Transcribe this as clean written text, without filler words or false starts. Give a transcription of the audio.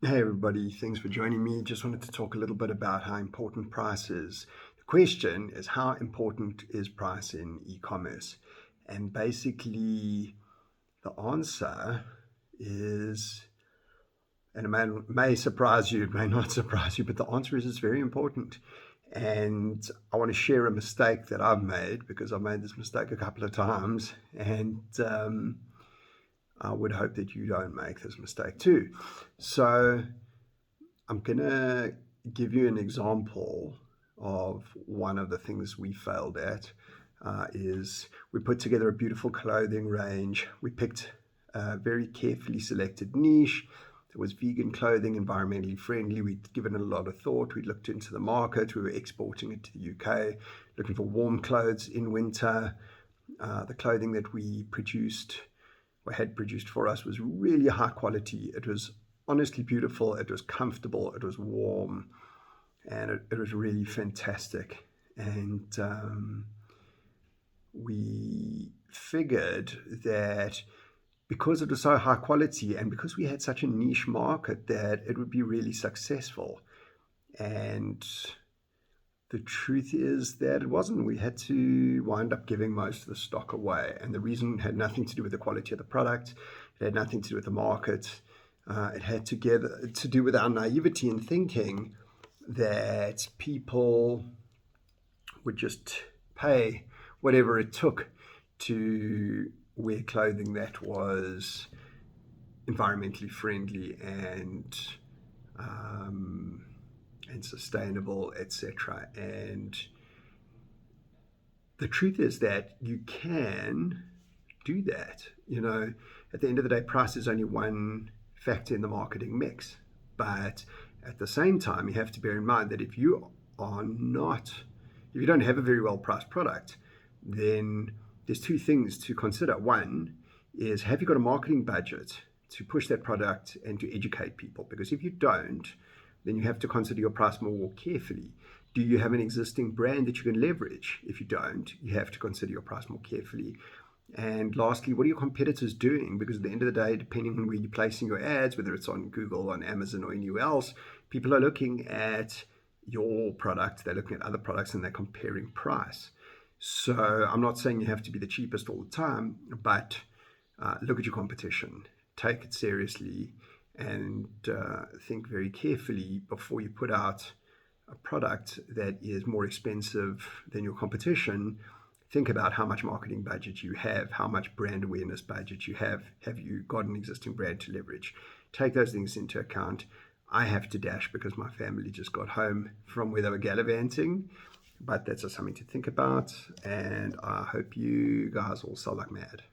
Hey everybody, thanks for joining me. Just wanted to talk a little bit about how important price is. The question is, how important is price in e-commerce? And basically the answer is, and it may surprise you, it may not surprise you, but the answer is it's very important. And I want to share a mistake that I've made, because I've made this mistake a couple of times, and I would hope that you don't make this mistake too. So I'm going to give you an example of one of the things we failed at. Is we put together a beautiful clothing range. We picked a very carefully selected niche. It was vegan clothing, environmentally friendly. We'd given it a lot of thought. We'd looked into the market. We were exporting it to the UK, looking for warm clothes in winter. The clothing that we produced or had produced for us was really high quality. It was honestly beautiful. It was comfortable. It was warm, and it was really fantastic. And we figured that because it was so high quality and because we had such a niche market, that it would be really successful. And the truth is that it wasn't. We had to wind up giving most of the stock away. And the reason had nothing to do with the quality of the product. It had nothing to do with the market. It had to do with our naivety in thinking that people would just pay whatever it took to wear clothing that was environmentally friendly and sustainable, etc. And the truth is that you can do that. At the end of the day, price is only one factor in the marketing mix. But at the same time, you have to bear in mind that if you don't have a very well priced product, then there's two things to consider. One is, have you got a marketing budget to push that product and to educate people? Because if you don't, then you have to consider your price more carefully. Do you have an existing brand that you can leverage? If you don't, you have to consider your price more carefully. And lastly, what are your competitors doing? Because at the end of the day, depending on where you're placing your ads, whether it's on Google, on Amazon, or anywhere else, people are looking at your product, they're looking at other products, and they're comparing price. So I'm not saying you have to be the cheapest all the time, but look at your competition, take it seriously, and think very carefully before you put out a product that is more expensive than your competition. Think about how much marketing budget you have, how much brand awareness budget you have. Have you got an existing brand to leverage? Take those things into account. I have to dash because my family just got home from where they were gallivanting, but that's just something to think about, and I hope you guys all sell like mad.